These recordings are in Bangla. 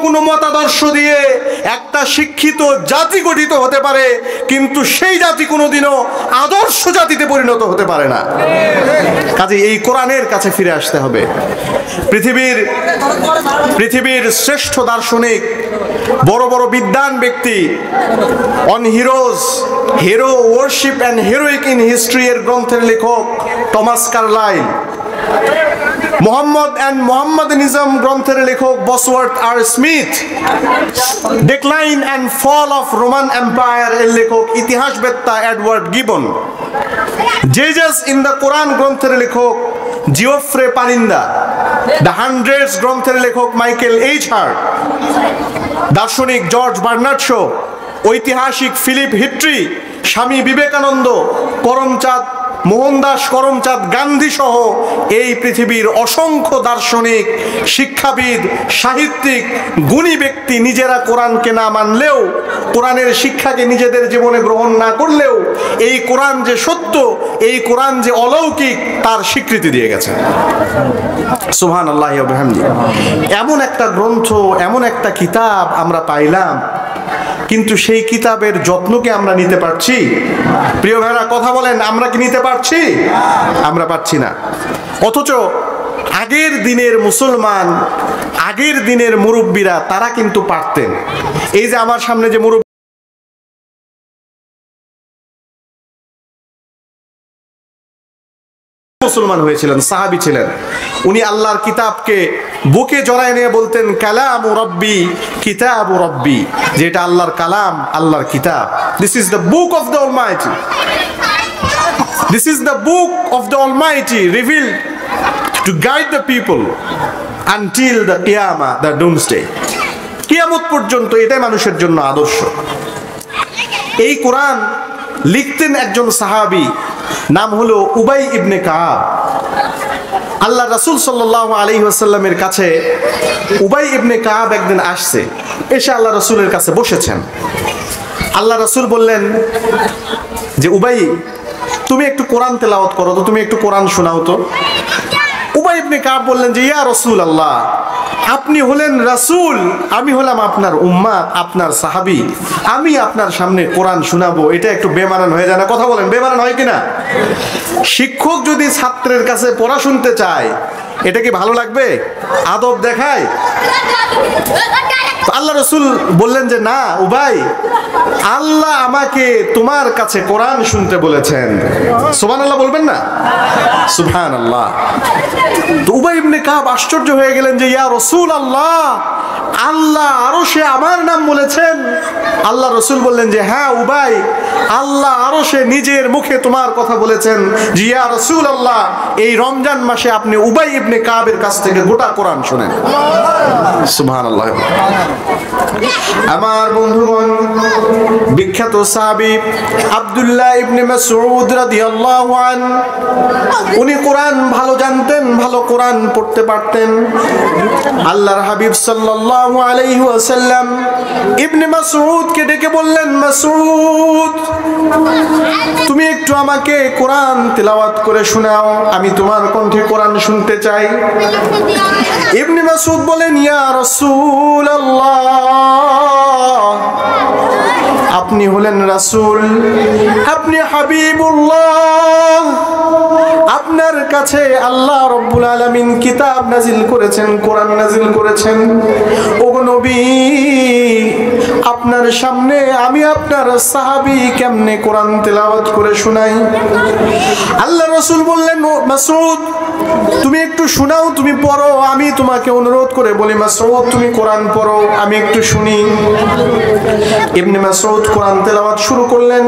কোনো মতাদর্শ দিয়ে একটা শিক্ষিত জাতি গঠিত হতে পারে, কিন্তু সেই জাতি কোনোদিনও আদর্শ জাতিতে পরিণত হতে পারে না। কাজে এই কোরআনের কাছে ফিরে আসতে হবে। পৃথিবীর শ্রেষ্ঠ দার্শনিক, বড় বড় বিদ্বান ব্যক্তি, on heroes, hero worship and heroic in history এর গ্রন্থের লেখক Thomas Carlyle, Mohammed and Mohammedanism গ্রন্থের লেখক Bosworth R Smith, decline and fall of Roman empire এর লেখক ইতিহাসবেত্তা Edward Gibbon, Jesus in the Quran গ্রন্থের লেখক জিওফ্রে পানিন্দা, দ্য হান্ড্রেডস গ্রন্থের লেখক মাইকেল এইচ হার্ট, দার্শনিক জর্জ বার্নার্ড শো, ঐতিহাসিক ফিলিপ হিট্রি, স্বামী বিবেকানন্দ, করমচাঁদ মোহনদাস করমচাঁদ গান্ধী সহ এই পৃথিবীর অসংখ্য দার্শনিক, শিক্ষাবিদ, সাহিত্যিক, গুণী ব্যক্তি নিজেরা কোরআনকে না মানলেও, কোরআনের শিক্ষাকে নিজেদের জীবনে গ্রহণ না করলেও এই কোরআন যে সত্য, এই কোরআন যে অলৌকিক, তার স্বীকৃতি দিয়ে গেছে। সুবহানাল্লাহি ওয়া বিহামদিহি। এমন একটা গ্রন্থ, এমন একটা কিতাব আমরা পাইলাম, কিন্তু সেই কিতাবের যত্নকে আমরা নিতে পারছি? প্রিয় ভাইরা কথা বলেন, আমরা কি নিতে পারছি? আমরা পারছি না। অথচ আগের দিনের মুসলমান, আগের দিনের মুরব্বীরা তারা কিন্তু পারতেন। এই যে আমার সামনে যে মুরব্বী মুসলমান হয়েছিলেন, সাহাবী ছিলেন, উনি আল্লাহর কিতাবকে বুকে জড়ায় নিয়ে বলতেন কালামু রব্বি কিতাবু রব্বি, যেটা আল্লাহর কালাম, আল্লাহর কিতাব। This is the book of the almighty, this is the book of the almighty revealed to guide the people until the কিয়ামা, দ্য ডুমসডে। কিয়ামত পর্যন্ত এটাই মানুষের জন্য আদর্শ। এই কোরআন লিখতেন একজন সাহাবী, নাম হলো উবাই ইবনে কাব। আল্লাহ রাসূল সাল্লাল্লাহু আলাইহি ওয়াসাল্লামের কাছে উবাই ইবনে কাব একদিন আসছে, এসে আল্লাহ রাসূলের কাছে বসেছেন। আল্লাহ রাসূল বললেন যে উবাই, তুমি একটু কোরআন তেলাওয়াত করো তো, তুমি একটু কোরআন শোনাও তো। উবাই ইবনে কাব বললেন যে ইয়া রাসূলুল্লাহ, আপনি হলেন রাসূল, আমি হলাম আপনার উম্মাত, আপনার সাহাবী, আমি আপনার সামনে কোরআন শোনাবো, এটা একটু বেমানান হয়ে যায় না? কথা বলেন, বেমানান হয় কিনা? শিক্ষক যদি ছাত্রের কাছে পড়া শুনতে চায়, এটা কি ভালো লাগবে? আদব দেখায়? আল্লাহ রাসূল বললেন যে না উবাই, আল্লাহ আমাকে তোমার কাছে কোরআন শুনতে বলেছেন। সুবহানাল্লাহ বলবেন না? সুবহানাল্লাহ। তো উবাই ইবনে কাব আশ্চর্য হয়ে গেলেন যে ইয়া রাসূলুল্লাহ, আল্লাহ আরশে আমার নাম বলেছেন? আল্লাহ রাসূল বললেন যে হ্যাঁ উবাই, আল্লাহ আরশে নিজের মুখে তোমার কথা বলেছেন যে ইয়া রাসূলুল্লাহ, এই রমজান মাসে আপনি উবাই ইবনে কাবের কাছ থেকে গোটা কোরআন শুনেন। সুবহানাল্লাহ। আমার বন্ধুগণ, বিখ্যাত সাহাবী আব্দুল্লাহ ইবনে মাসউদ রাদিয়াল্লাহু আনহু, উনি কোরআন ভালো জানতেন, ভালো কোরআন পড়তে পারতেন। আল্লাহর হাবিব সাল্লাল্লাহু আলাইহি ওয়াসাল্লাম ইবনে মাসউদকে ডেকে বললেন, মাসউদ, তুমি একটু আমাকে কোরআন তেলাওয়াত করে শোনাও, আমি তোমার কণ্ঠে কোরআন শুনতে চাই। ইবনে মাসউদ বলেন, ইয়া রাসূলুল্লাহ, আপনি হলেন রাসূল, আপনি হাবিবুল্লাহ, আপনার কাছে আল্লাহ রাব্বুল আলামিন কিতাব নাজিল করেছেন, কোরআন নাজিল করেছেন। ওগো নবী, আপনার সামনে আমি আপনার সাহাবী কেমনে কোরআন তেলাওয়াত করে শোনাই? আল্লাহ রাসূল বললেন, মাসউদ, তুমি একটু শোনাও, তুমি পড়ো, আমি তোমাকে অনুরোধ করে বলি মাসউদ তুমি কোরআন পড়ো, আমি একটু শুনি। ইবনে মাসউদ কোরআন তেলাওয়াত শুরু করলেন।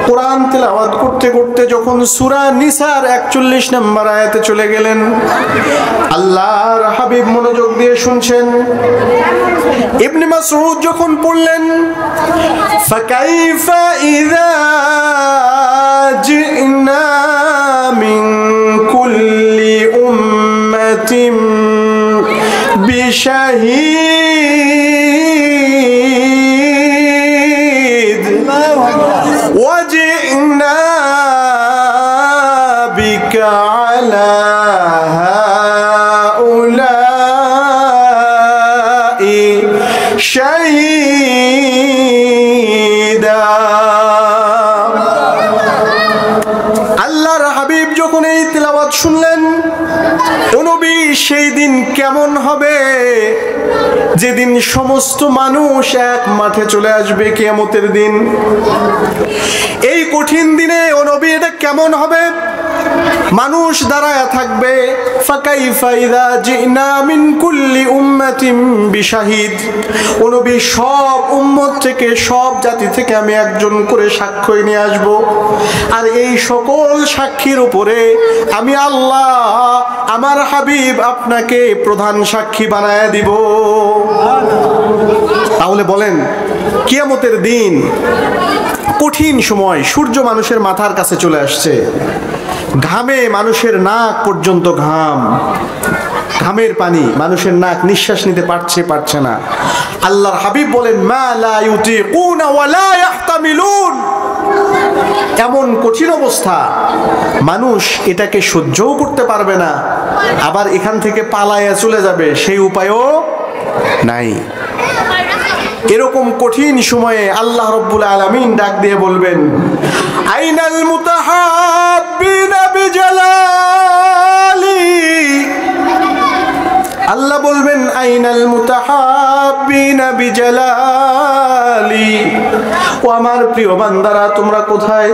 কোরআন তেলাওয়াত করতে করতে যখন সূরা নিসার 41 নম্বর আয়াতে চলে গেলেন, আল্লাহর হাবিব মনোযোগ দিয়ে শুনছেন। ইবনে মাসউদ যখন পড়লেন, ফাকাইফা ইযা জিনা মিন কুল্লি উম্মাতিন বিশাহীদ ওয়াজিনা বিকা আলা হাউলাই শাহীদা। আল্লাহর হাবিব যখন এই তিলাওয়াত শুনলেন, ও নবী সেই দিন কেমন হবে যেদিন সমস্ত মানুষ এক মাঠে চলে আসবে কিয়ামতের দিন। এই কঠিন দিনে ও নবী এটা কেমন হবে? মানুষ দাঁড়ায় থাকবে, ফাকাইফা ইযা জিনা মিন কুল্লি উম্মাতিন বিশাহিদ। ও নবী সব উম্মত থেকে, সব জাতি থেকে আমি একজন করে সাক্ষ্য নিয়ে আসব, আর এই সকল সাক্ষীর উপরে আমি আল্লাহ আমার হাবিব আপনাকে প্রধান সাক্ষী বানায় দিব। তাহলে বলেন, কিয়ামতের দিন কঠিন সময়, সূর্য মানুষের মাথার কাছে চলে আসছে, ঘামে মানুষের নাক পর্যন্ত ঘাম, ঘামের পানি, মানুষের নাক নিঃশ্বাস নিতে পারছে না। আল্লাহর হাবিব বলেন, মা লা ইউতিকুনা ওয়া লা ইয়াহতামিলুন। এমন কঠিন অবস্থা, মানুষ এটাকে সহ্যও করতে পারবে না, আবার এখান থেকে পালায়া চলে যাবে সেই উপায়ও নাই। এরকম কঠিন সময়ে আল্লাহ রাব্বুল আলামিন ডাক দিয়ে বলবেন, আইনাল মুতাহাব্বিনা বিজালালি। আল্লাহ বলবেন, আইনাল মুতাহাব্বিনা বিজালালি। ও আমার প্রিয় বান্দারা, তোমরা কোথায়?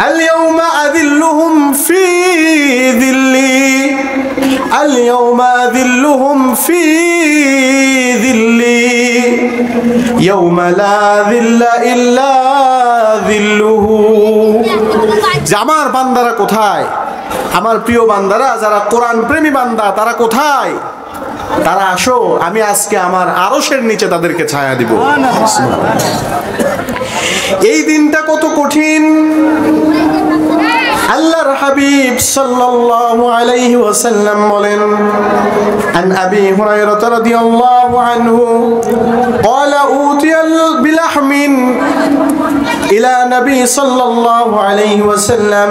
আল ইয়াউমা আযিল্লুহুম ফি যিল্লি, আল ইয়াউমা আযিল্লুহুম ফি যিল্লি ইয়াউমা লা যিল্লা ইল্লা যিল্লুহু। আমার বান্দারা কোথায়? আমার প্রিয় বান্দারা, যারা কোরআন প্রেমী বান্দা, তারা কোথায়? তারা আসো, আমি আজকে আমার আরশের নিচে তাদেরকে ছায়া দিব। এই দিনটা কত কঠিন। আল্লাহর হাবিব সাল্লাল্লাহু আলাইহি ওয়াসাল্লাম বলেন, আন আবি হুরায়রা রাদিয়াল্লাহু আনহু ক্বালা উতিয়াল বিলাহমিন ইলা নবী সাল্লাল্লাহু আলাইহি ওয়াসাল্লাম।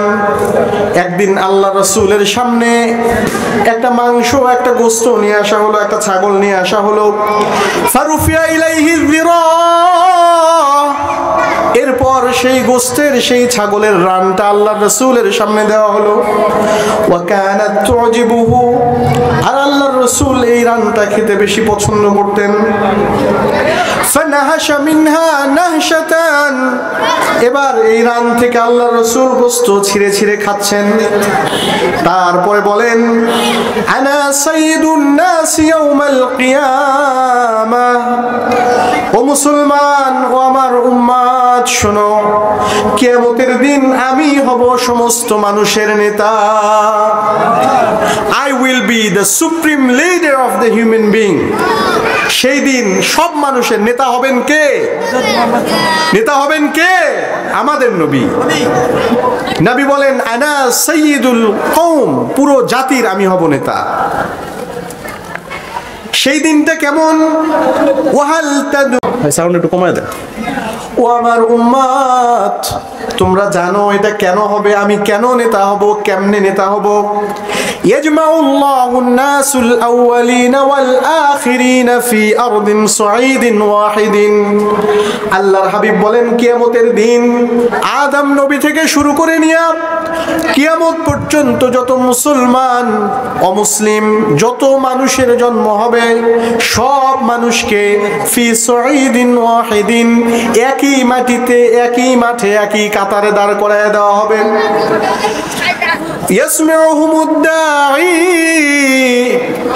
একদিন আল্লাহ রাসূলের সামনে একটা মাংস, একটা গোশত নিয়ে আসা হলো, একটা ছাগল নিয়ে আসা হলো। ফারুফিয়া ইলাইহি যিরা। এরপর সেই গোশতের, সেই ছাগলের রানটা আল্লাহ রাসূলের সামনে দেওয়া হলো। ওয়া কানাত তুজিবুহু। আর আল্লাহর রাসূল এই রানটা খেতে বেশি পছন্দ করতেন। ফানাহাশা মিনহা নাহশাতান। এবার এই রান থেকে আল্লাহর রাসূল গোশত ছিঁড়ে ছিঁড়ে খাচ্ছেন। তারপরে বলেন, আনা সাইয়্যিদুন নাস ইয়াউমাল কিয়ামাহ। ও মুসলমান, ও আমার উম্মাত, শোনো, কিয়ামতের দিন আমি হব সমস্ত মানুষের নেতা। I will be the supreme leader of the human being. সেই দিন সব মানুষের নেতা হবেন কে? নেতা হবেন কে? আমাদের নবী। নবী বলেন, আনা সাইয়্যিদুল কওম। পুরো জাতির আমি হব নেতা। সেই দিনটা কেমন? ওয়াহাল তাদু, সাউন্ড একটু কমায় দেন। ও আমার উম্মাত, তোমরা জানো এটা কেন হবে? আমি কেন নেতা হব? কেমনে নেতা হব? ইয়াজমাউল্লাহুন নাসুল আউয়ালিনা ওয়াল আখিরিনা ফি আরদিন সুঈদিন ওয়াহিদিন। আল্লাহর হাবিব বলেন, কিয়ামতের দিন আদম নবী থেকে শুরু করে নিয়ে কিয়ামত পর্যন্ত যত মুসলমান, অমুসলিম যত মানুষের জন্ম হবে, সব মানুষকে ফি সুঈদিন ওয়াহিদিন, একই মাটিতে, একই মাঠে, একই কাতারে দাঁড় করায় দেওয়া হবে। ইয়াসমিউহুমুদ দাঈ।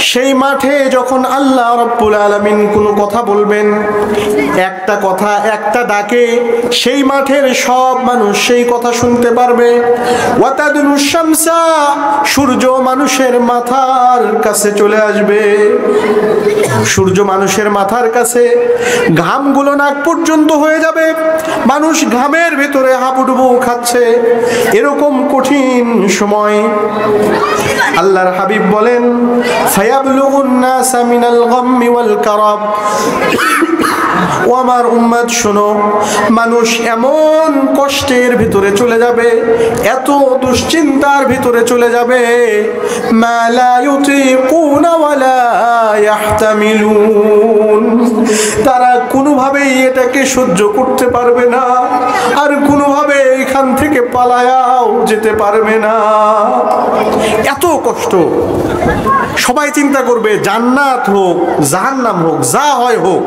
সেই মাঠে যখন আল্লাহ রাব্বুল আলামিন কোনো কথা বলবেন, একটা কথা, একটা ডাকে, সেই মাঠের সব মানুষ সেই কথা শুনতে পারবে। ওয়া তাদনুশ শামসা। সূর্য মানুষের মাথার কাছে চলে আসবে। সূর্য মানুষের মাথার কাছে, ঘামগুলো নাক পর্যন্ত হয়ে যাবে, মানুষ ঘামের ভেতরে হাবুডুবু খাচ্ছে। এরকম কঠিন সময় আল্লাহর হাবিব বলেন ফায়াবলুগুন নাসা মিনাল গাম্মি ওয়াল কারাব, ও আমার উম্মত শোনো, মানুষ এমন কষ্টের ভিতরে চলে যাবে, এত দুশ্চিন্তার ভিতরে চলে যাবে, মা লা ইউতিকুনা ওয়ালা ইয়াহতামিলুন, তারা কোনোভাবেই এটাকে সহ্য করতে পারবে না, আর কোনোভাবে এখান থেকে পালায়াও যেতে পারবে না। এত কষ্ট। সবাই চিন্তা করবে জান্নাত হোক জাহান্নাম হোক, যা হয় হোক,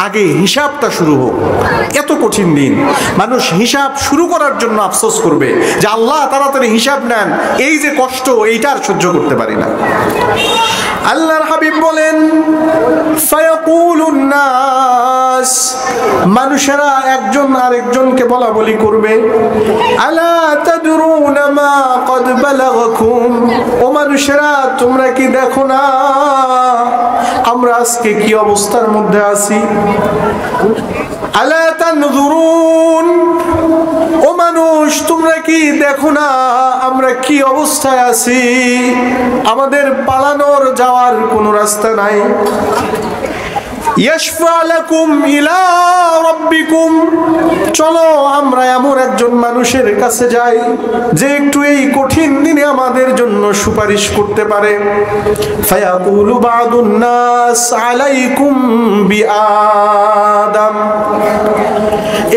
আগে হিসাবটা শুরু হোক। এত কঠিন দিন, মানুষ হিসাব শুরু করার জন্য আফসোস করবে যে আল্লাহ তাড়াতাড়ি হিসাব নেন, এই যে কষ্ট এইটা আর সহ্য করতে পারি না। আল্লাহর হাবিব বলেন ফায়াকুলুন নাস, মানুষেরা একজন আরেকজনকে বলা বলি করবে, আলা তাদরুনা মা ক্বাদ বালাগাকুম, ও মানুষেরা তোমরা কি দেখো না আমরা আজকে কি অবস্থার মধ্যে আছি? আলা তানজুরুন, ও মানুষ তোমরা কি দেখো না আমরা কি অবস্থায় আছি? আমাদের পালানোর যাওয়ার কোনো রাস্তা নাই। ইয়াশফা লাকুম ইলা রাব্বিকুম, চলো আমরা এমন একজন মানুষের কাছে যাই যে একটু এই কঠিন দিনে আমাদের জন্য সুপারিশ করতে পারে। ফায়াকুলু বাদুন নাস আলাইকুম বিআদম,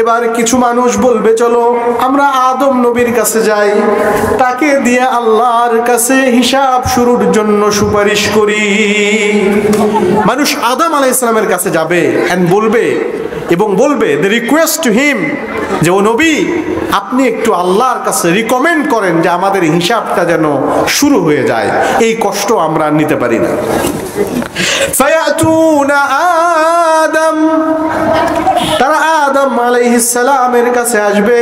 এবার কিছু মানুষ বলবে চলো আমরা আদম নবীর কাছে যাই, তাকে দিয়ে আল্লাহর কাছে হিসাব শুরুর জন্য সুপারিশ করি। মানুষ আদম আলাইহিস সালামের কাছে যাবে এন্ড বলবে এবং বলবে the request to him যে ও নবী আপনি একটু আল্লাহর কাছে রিকমেন্ড করেন যে আমাদের হিসাবটা যেন শুরু হয়ে যায়, এই কষ্ট আমরা নিতে পারি না। ফায়াতুনা আদম, তারা আদম আলাইহিস সালামের কাছে আসবে।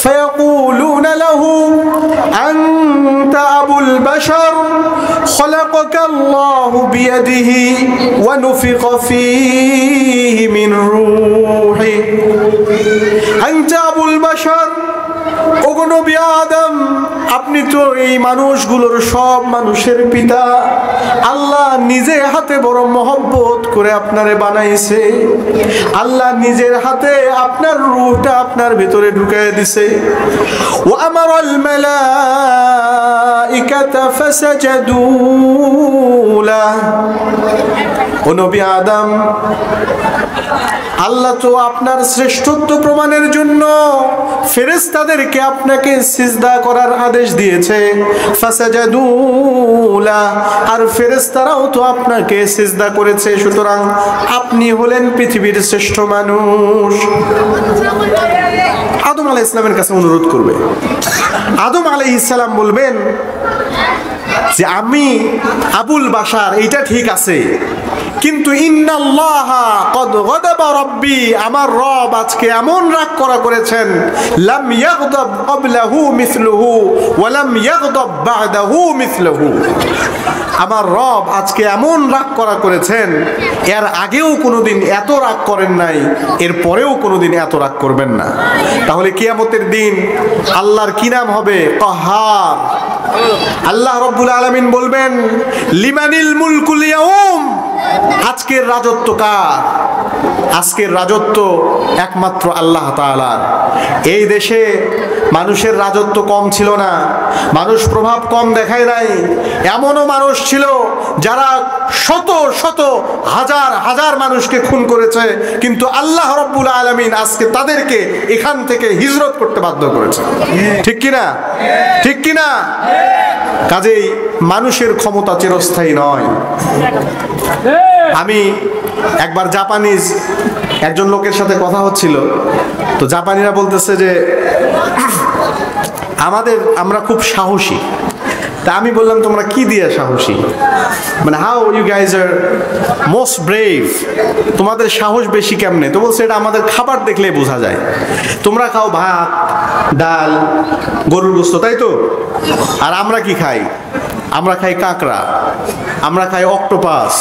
ফায়াকুলুনা লাহু আনতা আবুল বাশার খলাকাকা আল্লাহু বিয়াদিহি ওয়া নুফিখা ফীহি মিন রূহি, আনতা আবুল বাশার, ওগো নবী আদম আপনি তো এই মানুষগুলোর সব মানুষের পিতা, আল্লাহ নিজে হাতে বড় মহব্বত করে আপনারে বানাইছে, আল্লাহ নিজের হাতে আপনার রূহটা আপনার ভিতরে ঢুকিয়ে দিছে। ওয়া আমারাল মালাইকাতা ফাসাজাদু লাহ, ও নবী আদম আল্লাহ তো আপনার শ্রেষ্ঠত্ব প্রমাণের জন্য ফেরেশতাদেরকে আপনাকে সিজদা করার আদেশ দিয়েছে। ফাসাজাদু লাহ, আর ফেরেশতারাও তো আপনাকে সিজদা করেছে, সুতরাং আপনি হলেন পৃথিবীর শ্রেষ্ঠ মানুষ। আদম আলাইহিস সালামের কাছে অনুরোধ করবে। আদম আলাইহিস সালাম বলবেন যে আমি আবুল বাশার, এইটা ঠিক আছে, কিন্তু ইন্নাল্লাহা ক্বাদ গাদাবা রাব্বি, আমার রব আজকে এমন রাগ করেছেন, লাম ইয়াগদাব ক্বাবলাহু মিসলুহু ওয়া লাম ইয়াগদাব বা'দাহু মিসলুহু, আমার রব আজকে এমন রাগ করেছেন, এর আগেও কোনোদিন এত রাগ করেন নাই, এর পরেও কোনোদিন এত রাগ করবেন না। তাহলে কিয়ামতের দিন আল্লাহর কি নাম হবে? কাহার। আল্লাহ রাব্বুল আলামিন বলবেন লিমানিল মুলকুল ইয়াউম, আজকের রাজত্ব কার? আজকের রাজত্ব একমাত্র আল্লাহ তাআলার। এই দেশে মানুষের রাজত্ব কম ছিল না, মানুষ প্রভাব কম দেখায় নাই। এমনও মানুষ ছিল যারা শত শত হাজার হাজার মানুষকে খুন করেছে, কিন্তু আল্লাহ রাব্বুল আলামিন আজকে তাদেরকে এখান থেকে হিজরত করতে বাধ্য করেছে। ঠিক কিনা? ঠিক কিনা? কাজেই মানুষের ক্ষমতা চিরস্থায়ী নয়। আমি একবার জাপানিজ একজন লোকের সাথে কথা হচ্ছিল, তো জাপানিরা বলতেছে যে আমরা খুব সাহসী। তা আমি বললাম তোমরা কি দিয়ে সাহসী, মানে how you guys are most brave, তোমাদের সাহস বেশি কেমনে? তো বলছে এটা আমাদের খাবার দেখলে বোঝা যায়, তোমরা খাও ভাত ডাল গরুর গোশত, তাই তো, আর আমরা কি খাই? আমরা খাই কাঁকড়া, আমরা খাই অক্টোপাস,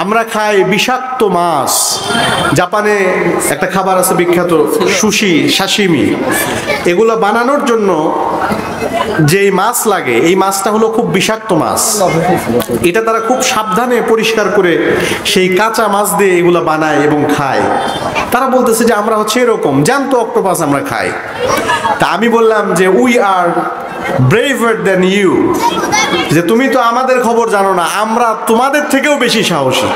আমরা খাই বিষাক্ত মাছ। জাপানে একটা খাবার আছে বিখ্যাত, সুশি, সাশিমি। এগুলো বানানোর জন্য যেই মাছ লাগে, এই মাছটা হলো খুব বিষাক্ত মাছ। এটা তারা খুব সাবধানে পরিষ্কার করে সেই কাঁচা মাছ দিয়ে এগুলো বানায় এবং খায়। তারা বলতেছে যে আমরা হচ্ছে এরকম জ্যান্ত অক্টোপাস আমরা খাই। তা আমি বললাম যে we are braver than you, যে তুমি তো আমাদের খবর জানো না, আমরা তোমাদের থেকেও বেশি সাহসী।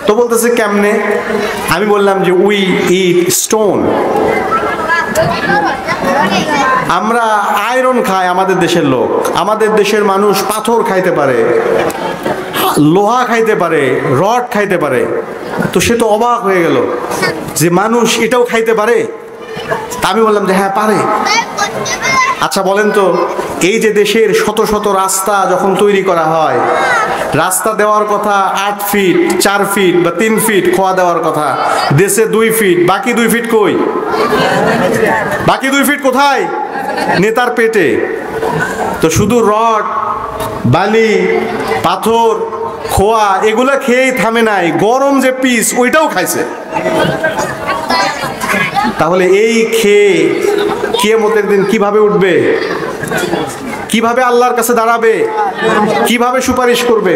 তো বলতেছে কেমনে? আমি বললাম যে উই ইট স্টোন, আমরা আয়রন খাই। আমাদের দেশের লোক, আমাদের দেশের মানুষ পাথর খাইতে পারে, লোহা খাইতে পারে, রড খাইতে পারে। তো সে তো অবাক হয়ে গেল যে মানুষ এটাও খাইতে পারে। তা আমি বললাম যে হ্যাঁ পারে। আচ্ছা বলেন তো, এই যে দেশের শত শত রাস্তা যখন তৈরি করা হয়, রাস্তা দেওয়ার কথা 8 ফিট, 4 ফিট বা 3 ফিট খোয়া দেওয়ার কথা, দেশে 2 ফিট, বাকি 2 ফিট কই? বাকি 2 ফিট কোথায়? নেতার পেটে। তো শুধু রড, বালি, পাথর, খোয়া এগুলা খেয়েই থামে নাই, গরম যে পিস ওইটাও খাইছে। তাহলে এই খেয়ে কিয়ামতের দিন কিভাবে উঠবে? কিভাবে আল্লাহর কাছে দাঁড়াবে? কিভাবে সুপারিশ করবে?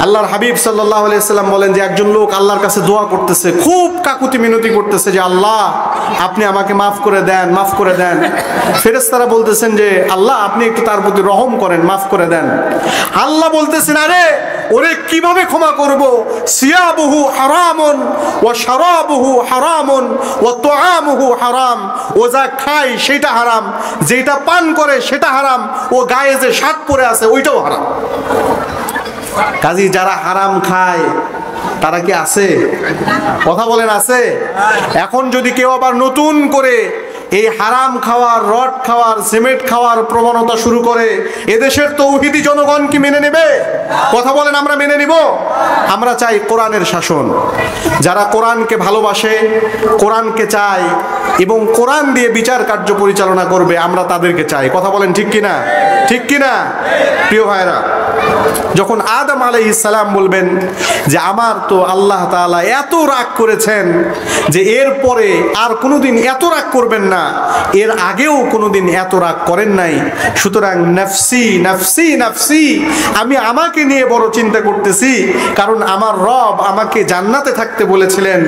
আল্লাহর হাবিব সাল্লাল্লাহু আলাইহি সাল্লাম বলেন যে একজন লোক আল্লাহর কাছে দোয়া করতেছে, খুব কাকুতি মিনতি করতেছে যে আল্লাহ আপনি আমাকে মাফ করে দেন, মাফ করে দেন। ফেরেশতারা বলতেছেন যে আল্লাহ আপনি একটু তার প্রতি রহম করেন, মাফ করে দেন। আল্লাহ বলতেছেন আরে ওরে কিভাবে ক্ষমা করব? সিয়াবুহু হারামুন ওয়া শারাবুহু হারামুন ওয়া তুআমুহু হারাম। ও যা খায় সেটা হারাম, যেটা পান করে সেটা হারাম, ও গায়ে যে শার্ট পরে আছে ওইটাও হারাম। কাজী যারা হারাম খায় তারা কি আছে? কথা বলেন আছে? এখন যদি কেউ আবার নতুন করে এই হারাম খাওয়ার, রড খাওয়ার, সিমেন্ট খাওয়ার প্রবণতা শুরু করে, এদেশের তৌহিদি জনগণ কি মেনে নেবে? কথা বলেন আমরা মেনে নিব? আমরা চাই কোরআনের শাসন। যারা কোরআনকে ভালোবাসে, কোরআনকে চায় এবং কোরআন দিয়ে বিচার কার্য পরিচালনা করবে, আমরা তাদেরকে চাই। কথা বলেন ঠিক কিনা? ঠিক কিনা? প্রিয় ভাইরা, যখন আদম আলাইহিস সালাম বলবেন যে আমার তো আল্লাহ তাআলা এত রাগ করেছেন যে এরপরে আর কোনোদিন এত রাগ করবেন না, এর আগেও কোনোদিন এত রাগ করেন নাই, সুতরাং নাফসি নাফসি নাফসি, আমি আমাকে নিয়ে বড় চিন্তা করতেছি, কারণ আমার রব আমাকে জান্নাতে থাকতে বলেছিলেন,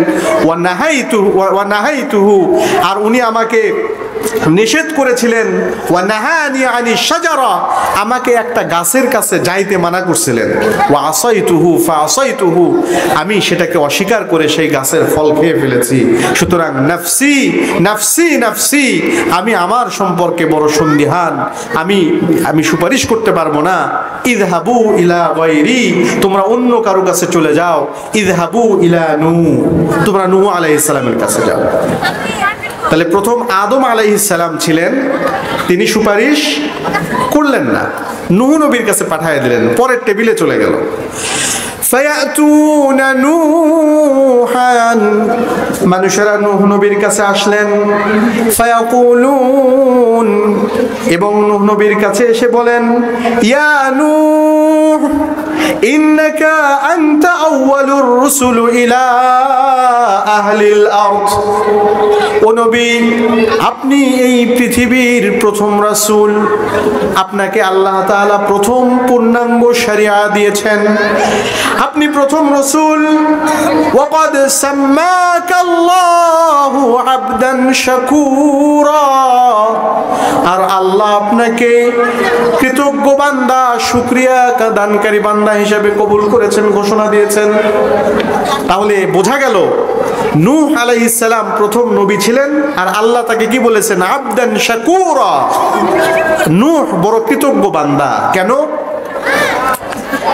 ওয়া নাহাইতুহু, আর উনি আমাকে নিষেধ করেছিলেন, ওয়া নাহানি আনি শাজারা, আমাকে একটা গাছের কাছে যাইতে মানা করছিলেন, ওয়া আসাইতুহু ফাআসাইতুহু, আমি সেটাকে অস্বীকার করে সেই গাছের ফল খেয়ে ফেলেছি। সুতরাং নাফসি নাফসি নাফসি, আমি আমার সম্পর্কে বড় সন্দিহান, আমি সুপারিশ করতে পারবো না। ইযহাবু ইলা গায়রি, তোমরা অন্য কারো কাছে চলে যাও। ইযহাবু ইলা নূহ, তোমরা নূহ আলাইহিস সালামের কাছে যাও। তাহলে প্রথম আদম আলাইহিস সালাম ছিলেন, তিনি সুপারিশ করলেন না, নূহ নবীর কাছে পাঠিয়ে দিলেন, পরের টেবিলে চলে গেল। ফায়াতুনা নূহান, মানুষেরা নূহ নবীর কাছে আসলেন। ফায়াকুলুন, এবং নূহ নবীর কাছে এসে বলেন, ইয়া নূহ ইন্নাকা আনতা আউয়ালুর রুসুল ইলা আহলিল আরদ, ও নবী আপনি এই পৃথিবীর প্রথম রাসূল, আপনাকে আল্লাহ তাআলা প্রথম পূর্ণাঙ্গ শরিয়া দিয়েছেন, আপনি প্রথম রাসূল। ওয়াকাদ সাম্মাকাল্লাহু আবদান শাকুরা, আর আল্লাহ আপনাকে কৃতজ্ঞ বান্দা, শুকরিয়া দানকারী বান্দা হিসেবে কবুল করেছেন, ঘোষণা দিয়েছেন। তাহলে বোঝা গেল নূহ আলাইহিস সালাম প্রথম নবী ছিলেন, আর আল্লাহ তাকে কি বলেছেন? আবদান শাকুরা, নূহ বড় কৃতজ্ঞ বান্দা। কেন?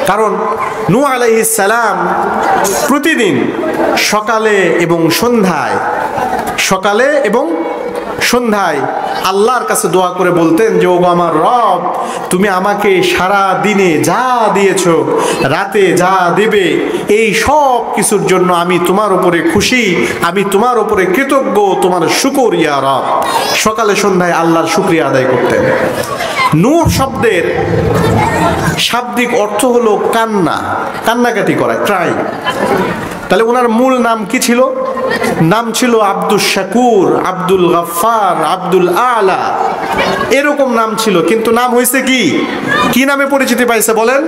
কারণ নূহ আলাইহিস সালাম প্রতিদিন সকালে এবং সন্ধ্যায় আল্লাহর কাছে দোয়া করে বলতেন যে ওগো আমার রব, তুমি আমাকে সারা দিনে যা দিয়েছো, রাতে যা দিবে, এই সব কিছুর জন্য আমি তোমার উপরে খুশি, আমি তোমার উপরে কৃতজ্ঞ, তোমার শুকর ইয়া রব। সকালে সন্ধ্যায় আল্লাহর শুকরিয়া আদায় করতেন। নূহ শব্দের শাব্দিক অর্থ হলো কান্না, কান্নাকাটি করা, ক্রাই। তাহলে ওনার মূল নাম কি ছিল? নাম ছিল আব্দুল শাকুর, আব্দুল গফফার, আব্দুল আলা, এরকম নাম ছিল। কিন্তু নাম হয়েছে কি? কি নামে পরিচিতি পাইছে বলেন?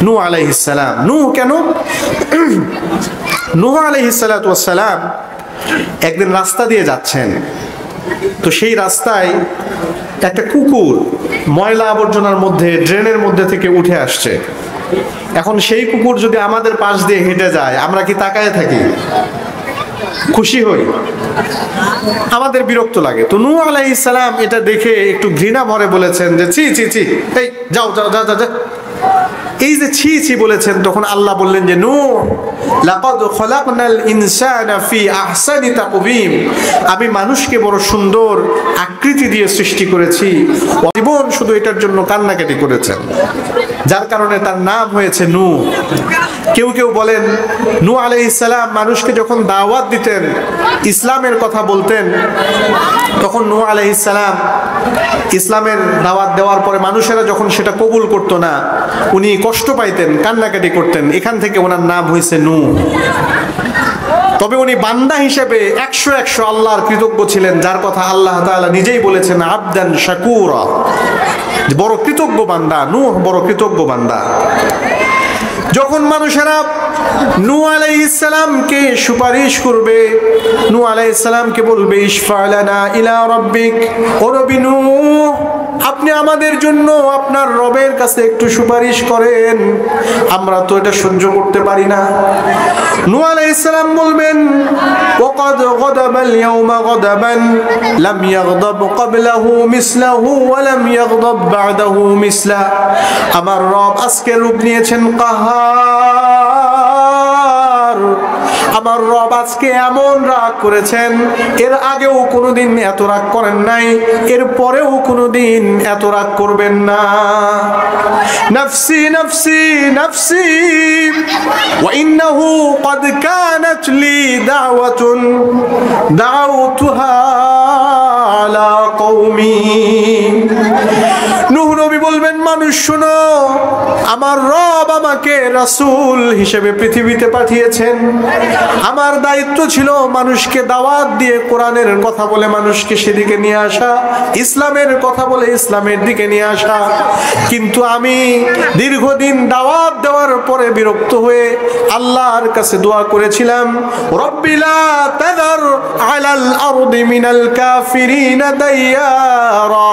নূহ আলাইহিস সালাম। নূহ কেন? নূহ আলাইহিস সালাতু ওয়াস সালাম একদিন রাস্তা দিয়ে যাচ্ছেন, তো সেই রাস্তায় একটা কুকুর ময়লা আবর্জনার মধ্যে, ড্রেনের মধ্যে থেকে উঠে আসছে। এখন সেই কুকুর যদি আমাদের পাশ দিয়ে হেঁটে যায়, আমরা কি তাকায় থাকি? খুশি হই? আমাদের বিরক্ত লাগে। তো নূহ আলাইহিস সালাম এটা দেখে একটু ঘৃণা ভরে বলেছেন যে ছি ছি ছি, এই যাও যাও যাও যাও। এই যে ছি ছি বলেছেন, তখন আল্লাহ বললেন যে নূহ, লাকাদ খলাকনাল ইনসানা ফি আহসানি তাকওয়িম, আমি মানুষকে বড় সুন্দর আকৃতি দিয়ে সৃষ্টি করেছি। জীবন শুধু এটার জন্য কান্নাকাটি করেছেন, যার কারণে তার নাম হয়েছে নূহ। কেউ কেউ বলেন নূহ আলাইহিস সালাম মানুষকে যখন দাওয়াত দিতেন, ইসলামের কথা বলতেন, তখন নূহ আলাইহিস সালাম ইসলামের দাওয়াত দেওয়ার পরে মানুষেরা যখন সেটা কবুল করতো না, উনি কষ্ট পাইতেন, কান্নাকাটি করতেন। এখান থেকে ওনার নাম হয়েছে নূহ। তবে উনি বান্দা হিসেবে 100 আল্লাহর কৃতজ্ঞ ছিলেন, যার কথা আল্লাহ তাআলা নিজেই বলেছেন আবদান শাকুরা, বড় কৃতজ্ঞ বান্দা। নূহ বড় কৃতজ্ঞ বান্দা। যখন মানুষেরা নূহ আলাইহিস সালামকে সুপারিশ করবে, নূহ আলাইহিস সালামকে বলবে ইশফা লানা ইলা রাব্বিক, ও নবী নূহ আপনি আমাদের জন্য আপনার রবের কাছে একটু সুপারিশ করেন, আমরা তো এটা সহ্য করতে পারি না। নূহ আলাইহিস সালাম বলবেন ওয়াকাদ গাদাবাল ইয়াওমা গাদাবান লাম ইয়াগদাব ক্বাবলাহু মিসলাহু ওয়া লাম ইয়াগদাব বা'দাহু মিসলা, আমার রব আজকে রূপ নিয়েছেন কাহার, আমার রব আজকে এমন রাগ করেছেন, এর আগেও কোনোদিন এত রাগ করেন নাই, এর পরেও কোনোদিন এত রাগ করবেন না। নফসি নফসি নফসি ওয়া ইন্নাহু ক্বাদ কানাত লি দাওয়াতুন দাউতুহা আলা কওমি। নূহ নবী বলবেন মানুষ শোনো, আমার রব আমাকে রাসূল হিসেবে পৃথিবীতে পাঠিয়েছেন, আমার দায়িত্ব ছিল মানুষকে দাওয়াত দিয়ে কোরআনের কথা বলে মানুষকে সেদিকে নিয়ে আসা, ইসলামের কথা বলে ইসলামের দিকে নিয়ে আসা। কিন্তু আমি দীর্ঘদিন দাওয়াত দেওয়ার পরে বিরক্ত হয়ে আল্লাহর কাছে দোয়া করেছিলাম রব্বি লা তাযার আলাল আরদি মিনাল কাফিরিনা দাইয়ারা,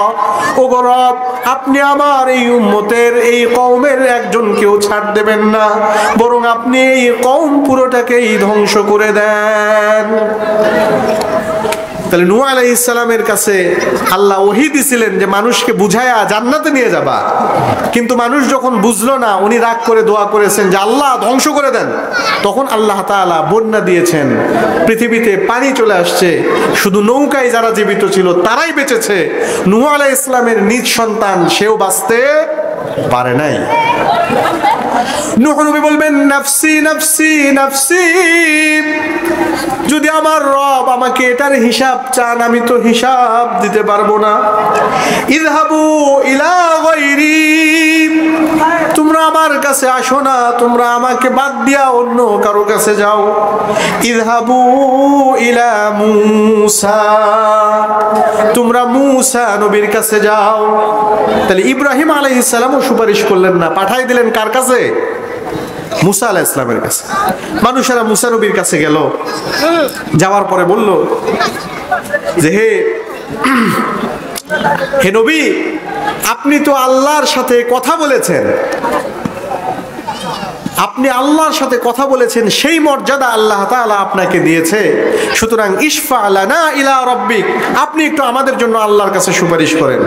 ওগো রব আপনি আমার এই উম্মতের, এই কওমের একজনকেও ছাড় দেবেন না, বরং আপনি এই কওম পুরোটাকেই ধ্বংস করে দেন। তাহলে নূহ আলাইহিস সালামের কাছে আল্লাহ ওহী দিছিলেন যে মানুষকে বুঝায়া জান্নাতে নিয়ে যাবা, কিন্তু মানুষ যখন বুঝলো না, উনি রাগ করে দোয়া করেছেন যে আল্লাহ ধ্বংস করে দেন। তখন আল্লাহ তাআলা বন্যা দিয়েছেন, পৃথিবীতে পানি চলে আসছে, শুধু নৌকায় যারা জীবিত ছিল তারাই বেঁচেছে। নূহ আলাইহিস সালামের নিজ সন্তান সেও বাঁচতে পারে নাই। নূহ নবী বলবেন নাফসি নাফসি নাফসি, যদি আমার রব আমাকে এটার হিসাব চান, আমি তো হিসাব দিতে পারবো না। ইযহাবু ইলা গায়রি, তোমরা আমার কাছে আসো না, তোমরা আমাকে বাদ দিয়া অন্য কারো কাছে যাও। ইযহাবু ইলা মূসা, তোমরা মূসা নবীর কাছে যাও। তাহলে ইব্রাহিম আলাইহিস সালামও সুপারিশ করলেন না, পাঠাই দিলেন কার কাছে? মুসা আলাইহিস সালামের কাছে। মানুষেরা মুসা নবীর কাছে গেল, যাওয়ার পরে বলল যে হে নবী, আপনি তো আল্লাহর সাথে কথা বলেছেন, আপনি আল্লাহর সাথে কথা বলেছেন, সেই মর্যাদা আল্লাহ তাআলা আপনাকে দিয়েছে, সুতরাং ইশফা লানা ইলা রাব্বিক, আপনি একটু আমাদের জন্য আল্লাহর কাছে সুপারিশ করেন।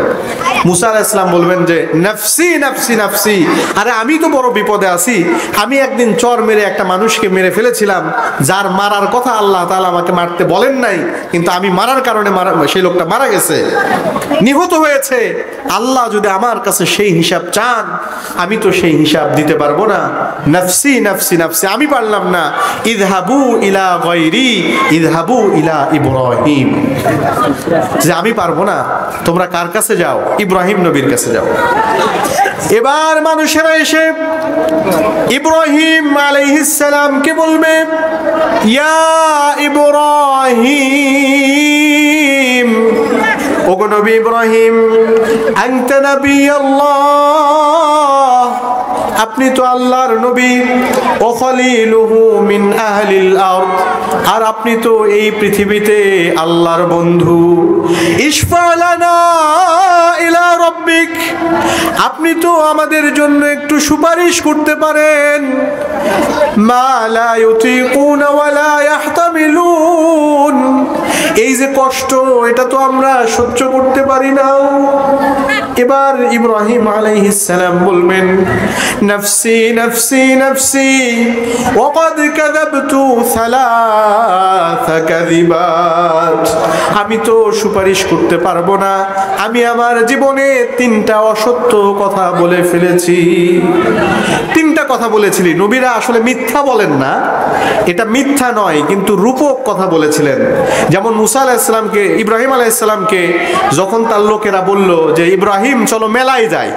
মুসা আলাইহিস সালাম বলবেন যে নাফসি নাফসি নাফসি, আরে আমি তো বড় বিপদে আছি, আমি একদিন চর মেরে একটা মানুষকে মেরে ফেলেছিলাম, যার মারার কথা আল্লাহ তাআলা আমাকে মারতে বলেন নাই, কিন্তু আমি মারার কারণে সেই লোকটা মারা গেছে, নিহত হয়েছে। আল্লাহ যদি আমার কাছে সেই হিসাব চান, আমি তো সেই হিসাব দিতে পারবো না। নাফসি নাফসি নাফসি, আমি পারলাম না। ইযহাবু ইলা গায়রি ইযহাবু ইলা ইব্রাহিম, যে আমি পারবো না, তোমরা কার কাছে যাও? ইব্রাহিম নবীর কাছে যাও। এবার মানুষেরা এসে ইব্রাহিম আলাইহিস সালাম কে বলবে, ইয়া ইব্রাহিম, ওগো নবী ইব্রাহিম, আনতা নবিয়্যুল্লাহ, আপনি তো আল্লাহর নবী, ও খলিলুহু মিন আহলিল আরদ, আর আপনি তো এই পৃথিবীতে আল্লাহর বন্ধু। ইশফা লানা ইলা রাব্বিক, আপনি তো আমাদের জন্য একটু সুপারিশ করতে পারেন। মা লা ইউতিকুনা ওয়া লা ইয়াহতামিলুন, এই যে কষ্ট, এটা তো আমরা সহ্য করতে পারি না। এবার ইব্রাহিম আলাইহিস সালাম বলবেন, নাফসি নাফসি নাফসি ওয়াকাদ কাযাবতু সালাসা কাযিবাত, আমি তো সুপারিশ করতে পারবো না, আমি আমার জীবনে 3টা অসত্য কথা বলে ফেলেছি। 3টা কথা বলেছিলেন নবীরা, আসলে মিথ্যা বলেন না, এটা মিথ্যা নয়, কিন্তু রূপক কথা বলেছিলেন। যেমন মুসা আলাইহিস সালামকে, ইব্রাহিম আলাইহিস সালামকে যখন তার লোকেরা বলল যে ইব্রাহিম চলো মেলায় যাই,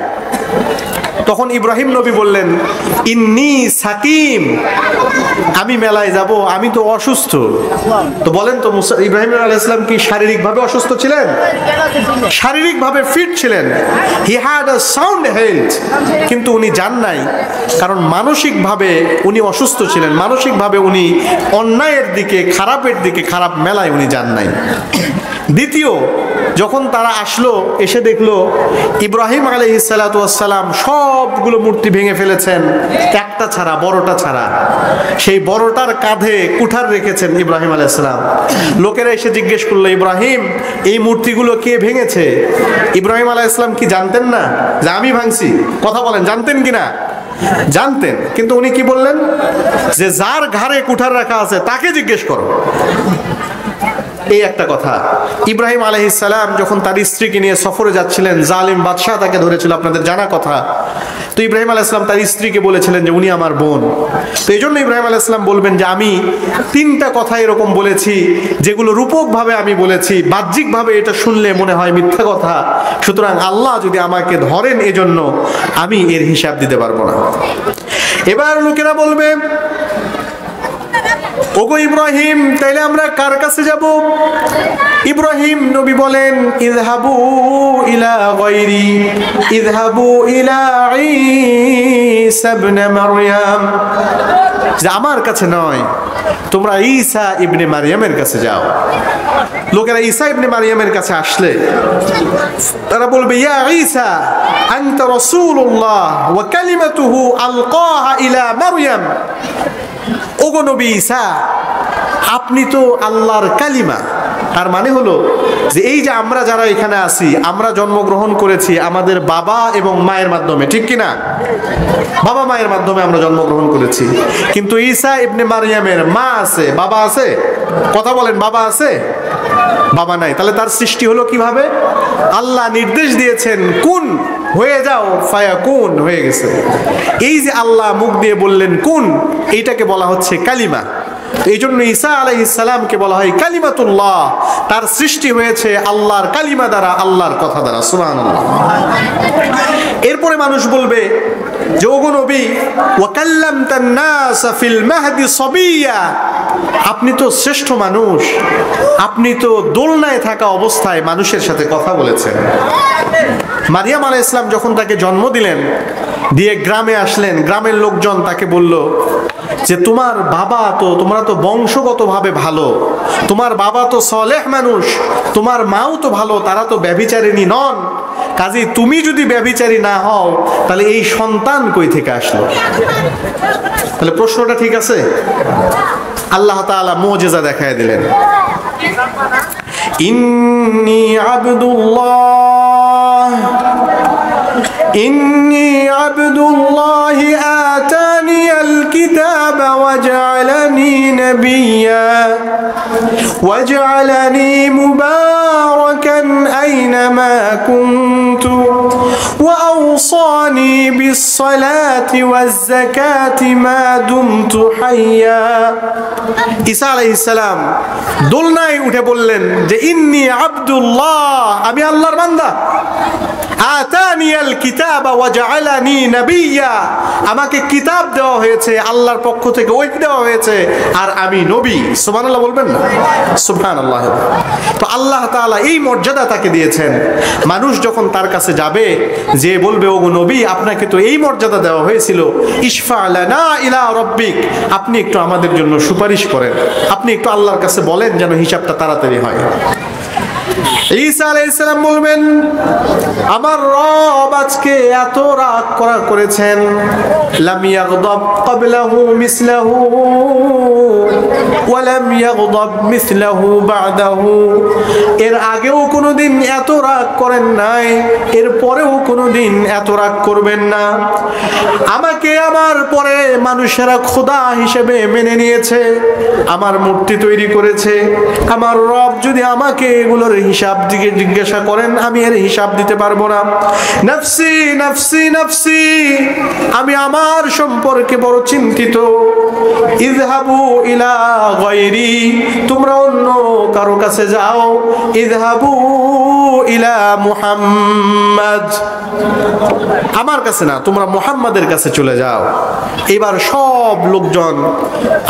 তখন ইব্রাহিম নবী বললেন, ইন্নী সাকিম, আমি মেলায় যাব, আমি তো অসুস্থ। তো বলেন তো ইব্রাহিম আলাইহিস সালাম কি শারীরিকভাবে অসুস্থ ছিলেন? শারীরিকভাবে ফিট ছিলেন, he had a sound health, কিন্তু উনি যান নাই, কারণ মানসিকভাবে উনি অসুস্থ ছিলেন, মানসিকভাবে উনি অন্যায়ের দিকে, খারাপের দিকে, খারাপ মেলায় উনি যান নাই। দ্বিতীয়, যখন তারা আসলো, এসে দেখলো ইব্রাহিম আলাইহিস সালাতু ওয়াস সালাম সবগুলো মূর্তি ভেঙে ফেলেছেন, একটা ছাড়া, বড়টা ছাড়া। সেই বড়টার কাঁধে কুঠার রেখেছেন ইব্রাহিম আলাইহিস সালাম। লোকেরা এসে জিজ্ঞেস করলো, ইব্রাহিম এই মূর্তিগুলো কে ভেঙেছে? ইব্রাহিম আলাইহিস সালাম কি জানতেন না যে আমি ভাঙছি? কথা বলেন, জানতেন কিনা? জানতেন, কিন্তু উনি কি বললেন, যে যার ঘাড়ে কুঠার রাখা আছে তাকে জিজ্ঞেস করো। এই একটা কথা। ইব্রাহিম আলাইহিস সালাম যখন তার স্ত্রীকে নিয়ে সফরে যাচ্ছিলেন, জালিম বাদশাহ তাকে ধরেছিল, আপনাদের জানা কথা। তো ইব্রাহিম আলাইহিস সালাম তার স্ত্রীকে বলেছিলেন যে উনি আমার বোন। তো এই জন্য ইব্রাহিম আলাইহিস সালাম বলবেন যে আমি 3টা কথা এরকম বলেছি, যেগুলো রূপকভাবে আমি বলেছি, বাহ্যিকভাবে এটা শুনলে মনে হয় মিথ্যা কথা। সুতরাং আল্লাহ যদি আমাকে ধরেন, এজন্য আমি এর হিসাব দিতে পারবো না। এবার লোকেরা বলবে, ওগো ইব্রাহিম, তাইলে আমরা কার কাছে যাব? ইব্রাহিম নবী বলেন, ইযহাবু ইলা গায়রি ইযহাবু ইলা ঈসা ইবনে মারইয়াম, যে আমার কাছে নয়, তোমরা ঈসা ইবনে মারইয়ামের কাছে যাও। লোকেরা ঈসা ইবনে মারইয়ামের কাছে আসলে তারা বলবে, ইয়া ঈসা আনতা রাসূলুল্লাহ ওয়া কালিমাতুহু আলকাহা ইলা মারইয়াম, ওগো নবী ঈসা, আপনি তো আল্লাহর কালিমা। তার মানে হলো যে এই যে আমরা যারা এখানে আছি, আমরা জন্মগ্রহণ করেছি আমাদের বাবা এবং মায়ের মাধ্যমে, ঠিক কিনা? বাবা মায়ের মাধ্যমে আমরা জন্মগ্রহণ করেছি, কিন্তু ঈসা ইবনে মারইয়ামের মা আছে, বাবা আছে? কথা বলেন, বাবা আছে? বাবা নাই। তাহলে তার সৃষ্টি হলো কিভাবে? আল্লাহ নির্দেশ দিয়েছেন, কুন, হয়ে যাও, ফায়াকুন, হয়ে গেছে। এই যে আল্লাহ মুখ দিয়ে বললেন কুন, এইটাকে বলা হচ্ছে কালিমা। এই জন্য ঈসা আলাইহিস সালামকে বলা হয় কালিমাতুল্লাহ, তার সৃষ্টি হয়েছে আল্লাহর কালিমা দ্বারা, আল্লাহর কথা দ্বারা। সুবহানাল্লাহ। এরপরে মানুষ বলবে যে ওগো নবী, ওয়া কাল্লামতান নাস ফিল মাহদি সাবিয়্যা, আপনি তো শ্রেষ্ঠ মানুষ, আপনি তো দোলনায় থাকা অবস্থায় মানুষের সাথে কথা বলেছেন। মারিয়াম আলাইহিস সালাম যখন তাকে জন্ম দিলেন, দিয়ে গ্রামে আসলেন, গ্রামের লোকজন তাকে বলল যে তোমার বাবা তো, তোমরা তো বংশগতভাবে ভালো, তোমার বাবা তো সালেহ মানুষ, তোমার মাও তো ভালো, তারা তো ব্যভিচারিণী নন, কাজেই তুমি যদি ব্যভিচারী না হও তাহলে এই সন্তান কই থেকে আসলো? তাহলে প্রশ্নটা ঠিক আছে? আল্লাহ তাআলা মুজিজা দেখায় দিলেন, ইন্নী আবদুল্লাহ إني عبد الله آتاني الكتاب وجعلني نبيا وجعلني مباركا أينما كنت وأوصاني بالصلاة والزكاة ما دمت حيا ঈসা আলাইহিস সালাম দোলনায় উঠে বললেন যে ইন্নী আব্দুল্লাহ, আমি আল্লাহর বান্দা। আতানিয়াল কিতাবা ওয়া জাআলানি নাবিয়্যা, আমাকে কিতাব দেওয়া হয়েছে, আল্লাহর পক্ষ থেকে ওহী দেওয়া হয়েছে, আর আমি নবী। সুবহানাল্লাহ বলবেন না? সুবহানাল্লাহ। তো আল্লাহ তাআলা এই মর্যাদা তাকে দিয়েছেন। মানুষ যখন তার কাছে যাবে, যে বলবে ওগো নবী, আপনাকে তো এই মর্যাদা দেওয়া হয়েছিল, ইশফা লানা ইলা রাব্বিক, আপনি একটু আমাদের জন্য সুপারিশ করেন, আপনি একটু আল্লাহর কাছে বলেন যেন হিসাবটা তাড়াতাড়ি হয়। ঈসা আলাইহিস সালাম বলবেন, আমার রব আজকে এত রাগ করেছেন, লাম ইয়াগদাব ক্বাবলাহু মিসলাহু ওয়া লাম ইয়াগদাব মিসলাহু বা'দাহু, এর আগেও কোনোদিন এত রাগ করেন নাই, এর পরেও কোনোদিন এত রাগ করবেন না। আমাকে আমার পরে মানুষেরা খোদা হিসেবে মেনে নিয়েছে, আমার মূর্তি তৈরি করেছে। আমার রব যদি আমাকে এগুলোর হিসাব দিকে জিজ্ঞাসা করেন, আমি এর হিসাব দিতে পারবো না। নফসি নফসি নফসি, আমি আমার সম্পর্কে বড় চিন্তিত। ইযহাবু ইলা গায়রি, তোমরা অন্য কারো কাছে যাও। ইযহাবু ইলা মুহাম্মদ, আমার কাছে না, তোমরা মুহাম্মাদের কাছে চলে যাও। এবার সব লোকজন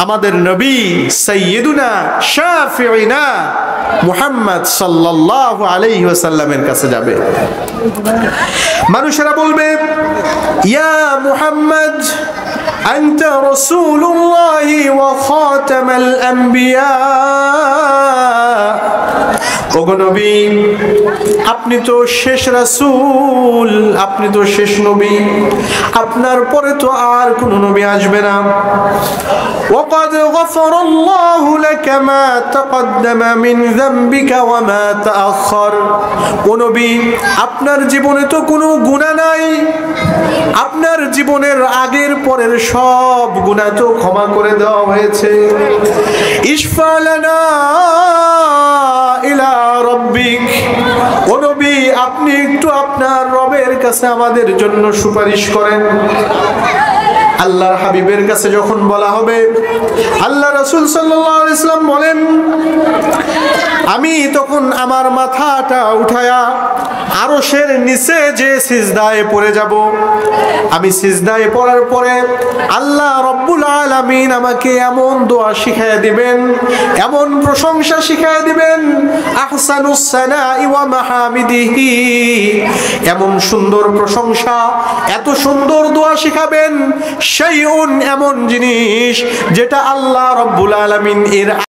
আমাদের নবী সাইয়্যিদুনা শাফিঈনা মুহাম্মদ সাল্লাল্লাহু আলাইহি ওয়াসাল্লামের কাছে যাবে। মানুষেরা বলবে, ইয়া মুহাম্মদ আনতা রাসূলুল্লাহি ওয়া খাতামাল আম্বিয়া, ওগো নবী, আপনি তো শেষ রাসূল, আপনি তো শেষ নবী, আপনার পরে তো আর কোন নবী আসবে না। ওয়াকাদ গফারাল্লাহু লাকা মা তাকদ্দামা মিন যামবিকা ওয়া মা তাআখার, ও নবী, আপনার জীবনে তো কোনো গুনাহ নাই, আপনার জীবনের আগের পরের সব গুনাহ তো ক্ষমা করে দেওয়া হয়েছে। ইশফা লানা ইলা রাব্বিক, ও নবী, আপনি একটু আপনার রবের কাছে আমাদের জন্য সুপারিশ করেন। আল্লাহর হাবিবের কাছে যখন বলা হবে, আল্লাহ রাসূল সাল্লাল্লাহু আলাইহি ওয়াসাল্লাম বলেন, আমি তখন আমার মাথাটা উঠায়া আরশের নিচে যে সিজদায় পড়ে যাব। আমি সিজদায় পড়ার পরে আল্লাহ রব্বুল আলামিন আমাকে এমন দোয়া শিখায়া দিবেন, এমন প্রশংসা শিখায়া দিবেন, আহসানুস সানাই ওয়া মাহামিদিহি, এমন সুন্দর প্রশংসা, এত সুন্দর দোয়া শিখাবেন, শাইউন, এমন জিনিস যেটা আল্লাহ রব্বুল আলামিন এর